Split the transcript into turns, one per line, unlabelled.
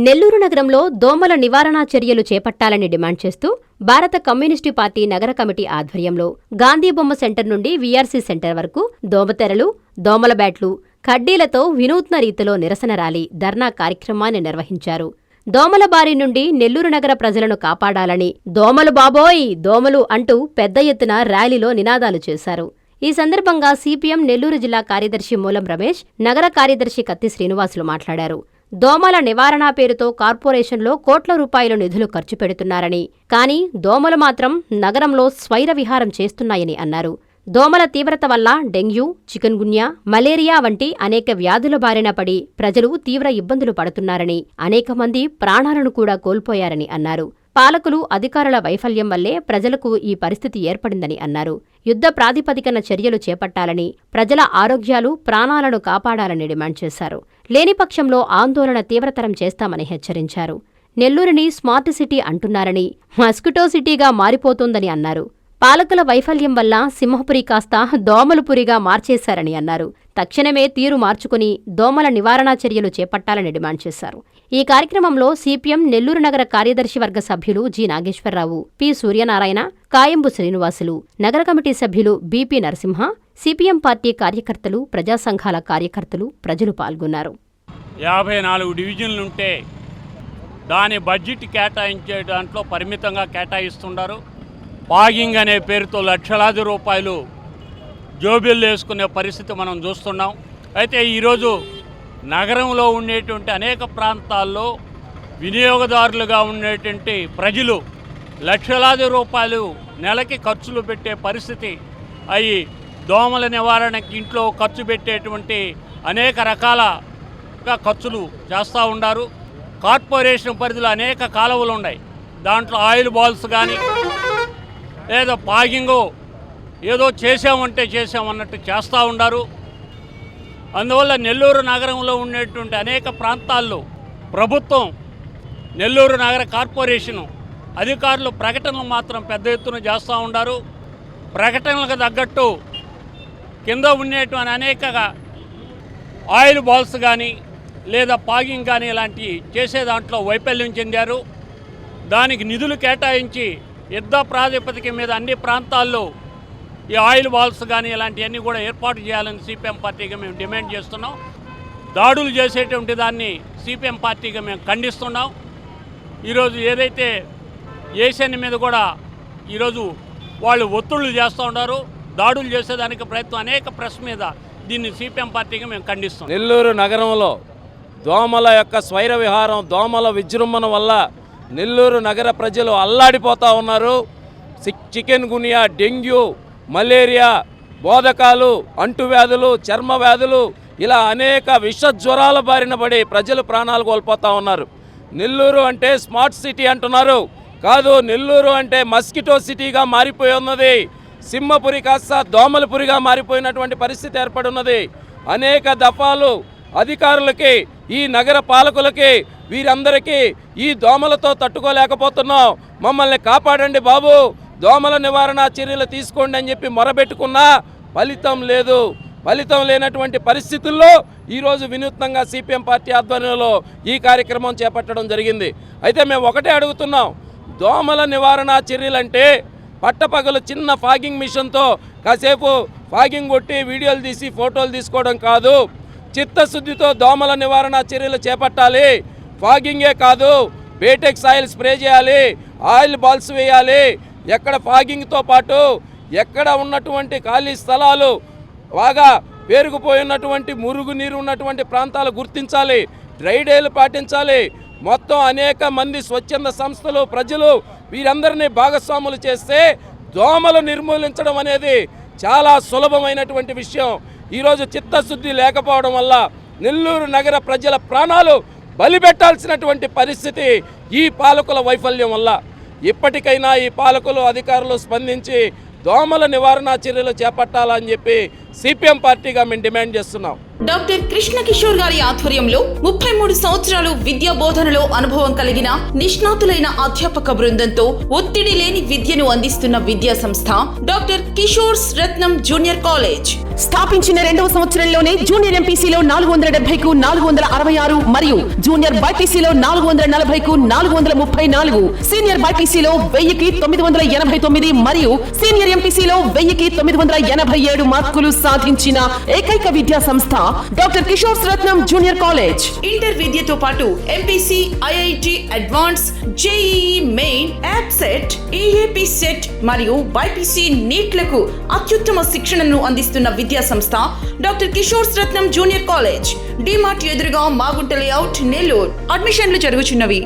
నెల్లూరు నగరంలో దోమల నివారణా చర్యలు చేపట్టాలని డిమాండ్ చేస్తూ భారత కమ్యూనిస్టు పార్టీ నగర కమిటీ ఆధ్వర్యంలో గాంధీ బొమ్మ సెంటర్ నుండి వీఆర్సీ సెంటర్ వరకు దోమతెరలు, దోమల బ్యాట్లు, కడ్డీలతో వినూత్న రీతిలో నిరసన ర్యాలీ, ధర్నా కార్యక్రమాన్ని నిర్వహించారు. దోమల బారి నుండి నెల్లూరు నగర ప్రజలను కాపాడాలని దోమలు బాబోయ్ దోమలు అంటూ పెద్ద ఎత్తున ర్యాలీలో నినాదాలు చేశారు. ఈ సందర్భంగా సిపిఎం నెల్లూరు జిల్లా కార్యదర్శి మూలం రమేష్, నగర కార్యదర్శి కత్తి శ్రీనివాసులు మాట్లాడారు. దోమల నివారణ పేరుతో కార్పొరేషన్లో కోట్ల రూపాయల నిధులు ఖర్చు పెడుతున్నారని, కానీ దోమలు మాత్రం నగరంలో స్వైర విహారం చేస్తున్నాయని అన్నారు. దోమల తీవ్రత వల్ల డెంగ్యూ, చికున్గున్యా, మలేరియా వంటి అనేక వ్యాధుల బారిన పడి ప్రజలు తీవ్ర ఇబ్బందులు పడుతున్నారని, అనేక మంది ప్రాణాలను కూడా కోల్పోయారని అన్నారు. పాలకులు, అధికారుల వైఫల్యం వల్లే ప్రజలకు ఈ పరిస్థితి ఏర్పడిందని అన్నారు. యుద్ధ ప్రాతిపదికన చర్యలు చేపట్టాలని, ప్రజల ఆరోగ్యాలు, ప్రాణాలను కాపాడాలని డిమాండ్ చేశారు. లేని పక్షంలో ఆందోళన తీవ్రతరం చేస్తామని హెచ్చరించారు. నెల్లూరుని స్మార్ట్ సిటీ అంటున్నారని, మస్కిటో సిటీగా మారిపోతోందని అన్నారు. పాలకుల వైఫల్యం వల్ల సింహపురి కాస్త దోమలపురిగా మార్చేశారని అన్నారు. తక్షణమే తీరు మార్చుకుని దోమల నివారణా చర్యలు చేపట్టాలని డిమాండ్ చేశారు. ఈ కార్యక్రమంలో సిపిఎం నెల్లూరు నగర కార్యదర్శి వర్గ సభ్యులు జి నాగేశ్వరరావు, పి సూర్యనారాయణ, కాయంబు శ్రీనివాసులు, నగర కమిటీ సభ్యులు బిపి నరసింహ, సిపిఎం పార్టీ కార్యకర్తలు, ప్రజా సంఘాల కార్యకర్తలు, ప్రజలు పాల్గొన్నారు.
54 డివిజన్లుంటే దాని బడ్జెట్ కేటాయించే దాంట్లో పరిమితంగా కేటాయిస్తున్నారు. పాగింగ్ అనే పేరుతో లక్షలాది రూపాయలు జోబిల్లు వేసుకునే పరిస్థితి మనం చూస్తున్నాం. అయితే ఈరోజు నగరంలో ఉండేటువంటి అనేక ప్రాంతాల్లో వినియోగదారులుగా ఉండేటువంటి ప్రజలు లక్షలాది రూపాయలు నెలకి ఖర్చులు పెట్టే పరిస్థితి అవి దోమల నివారణకి ఇంట్లో ఖర్చు పెట్టేటువంటి అనేక రకాలుగా ఖర్చులు చేస్తూ ఉన్నారు. కార్పొరేషన్ పరిధిలో అనేక కాలువలు ఉన్నాయి. దాంట్లో ఆయిల్ బాల్స్ కానీ లేదా పాగింగో ఏదో చేసామంటే చేసామన్నట్టు చేస్తూ ఉన్నారు. అందువల్ల నెల్లూరు నగరంలో ఉండేటువంటి అనేక ప్రాంతాల్లో ప్రభుత్వం, నెల్లూరు నగర కార్పొరేషను అధికారులు ప్రకటనలు మాత్రం పెద్ద ఎత్తున చేస్తూ ఉన్నారు. ప్రకటనలకు తగ్గట్టు కింద ఉండేటువంటి అనేక ఆయిల్ బాల్స్ కానీ లేదా పాగింగ్ కానీ ఇలాంటివి చేసే దాంట్లో వైఫల్యం చెందారు. దానికి నిధులు కేటాయించి యుద్ధ ప్రాతిపదిక మీద అన్ని ప్రాంతాల్లో ఈ ఆయిల్ బాల్స్ కానీ ఇలాంటివన్నీ కూడా ఏర్పాటు చేయాలని సిపిఎం పార్టీగా మేము డిమాండ్ చేస్తున్నాం. దాడులు చేసేటువంటి దాన్ని సిపిఎం పార్టీగా మేము ఖండిస్తున్నాం. ఈరోజు ఏదైతే ఏషియన్ మీద కూడా ఈరోజు వాళ్ళు ఒత్తిళ్లు చేస్తూ ఉన్నారు, దాడులు చేసేదానికి ప్రయత్నం అనేక ప్రెస్ మీద దీన్ని సిపిఎం పార్టీగా మేము ఖండిస్తున్నాం.
నెల్లూరు నగరంలో దోమల యొక్క స్వైర విహారం, దోమల విజృంభణ వల్ల నెల్లూరు నగర ప్రజలు అల్లాడిపోతూ ఉన్నారు. చికెన్గున్యా, డెంగ్యూ, మలేరియా, బోధకాలు, అంటువ్యాధులు, చర్మ వ్యాధులు ఇలా అనేక విష జ్వరాల బారిన పడి ప్రజలు ప్రాణాలు కోల్పోతూ ఉన్నారు. నెల్లూరు అంటే స్మార్ట్ సిటీ అంటున్నారు. కాదు, నెల్లూరు అంటే మస్కిటో సిటీగా మారిపోయి ఉన్నది. సింహపురి కాస్త దోమలపురిగా మారిపోయినటువంటి పరిస్థితి ఏర్పడున్నది. అనేక దఫాలు అధికారులకి, ఈ నగర పాలకులకి, వీరందరికీ ఈ దోమలతో తట్టుకోలేకపోతున్నాం, మమ్మల్ని కాపాడండి బాబు, దోమల నివారణ చర్యలు తీసుకోండి అని చెప్పి మొరబెట్టుకున్నా ఫలితం లేదు. ఫలితం లేనటువంటి పరిస్థితుల్లో ఈరోజు వినూత్నంగా సిపిఎం పార్టీ ఆధ్వర్యంలో ఈ కార్యక్రమం చేపట్టడం జరిగింది. అయితే మేము ఒకటే అడుగుతున్నాం, దోమల నివారణ చర్యలంటే పట్టపగలు చిన్న ఫాగింగ్ మిషన్తో కాసేపు ఫాగింగ్ కొట్టి వీడియోలు తీసి ఫోటోలు తీసుకోవడం కాదు. చిత్తశుద్ధితో దోమల నివారణ చర్యలు చేపట్టాలి. ఫాగింగే కాదు, బేటెక్స్ ఆయిల్ స్ప్రే చేయాలి, ఆయిల్ బాల్స్ వేయాలి. ఎక్కడ ఫాగింగ్తో పాటు ఎక్కడ ఉన్నటువంటి ఖాళీ స్థలాలు, బాగా పేరుకుపోయినటువంటి మురుగునీరు ఉన్నటువంటి ప్రాంతాలు గుర్తించాలి, డ్రైడేలు పాటించాలి. మొత్తం అనేక మంది స్వచ్ఛంద సంస్థలు, ప్రజలు వీరందరినీ భాగస్వాములు చేస్తే దోమలు నిర్మూలించడం అనేది చాలా సులభమైనటువంటి విషయం. ఈరోజు చిత్తశుద్ధి లేకపోవడం వల్ల నెల్లూరు నగర ప్రజల ప్రాణాలు బలిపెట్టాల్సినటువంటి పరిస్థితి ఈ పాలకుల వైఫల్యం వల్ల. ఇప్పటికైనా ఈ పాలకులు, అధికారులు స్పందించి దోమల నివారణ చర్యలు చేపట్టాలని చెప్పి సిపిఎం పార్టీగా మేము డిమాండ్ చేస్తున్నాం.
డాక్టర్ కృష్ణ కిషోర్ గారి ఆధ్వర్యంలో 33 సంవత్సరాలు విద్యా బోధనలో అనుభవం కలిగిన నిష్ణాతులైన అధ్యాపక బృందంతో ఒత్తిడి లేని విద్యను అందిస్తున్న విద్యా సంస్థ డాక్టర్ కిషోర్స్ రత్నం జూనియర్ కాలేజ్.
స్థాపించిన 2వ సంవత్సరంలోనే జూనియర్ ఎంపీసీలో 470కు 466 మరియు జూనియర్ బైపీసీలో 440కు 434, సీనియర్ బైపీసీలో 1000కి 989 మరియు సీనియర్ ఎంపీసీలో 1000కి 987 మార్కులు సాధించిన ఏకైక విద్యా సంస్థ డాక్టర్ కిషోర్ రత్నం జూనియర్ కాలేజ్.
ఇంటర్ విద్యతో పాటు MPC, IIT advance, JEE main, యాప్సెట్, EAP set మరియు బైపీసీ నీట్లకు అత్యుత్తమ శిక్షణను అందిస్తున్న విద్యా సంస్థ డాక్టర్ కిషోర్ రత్నం జూనియర్ కాలేజ్. డిమార్ట్ ఎదురుగా మాగుంట లేఅవుట్, నెల్లూరు. అడ్మిషన్లు జరుగుచున్నవి.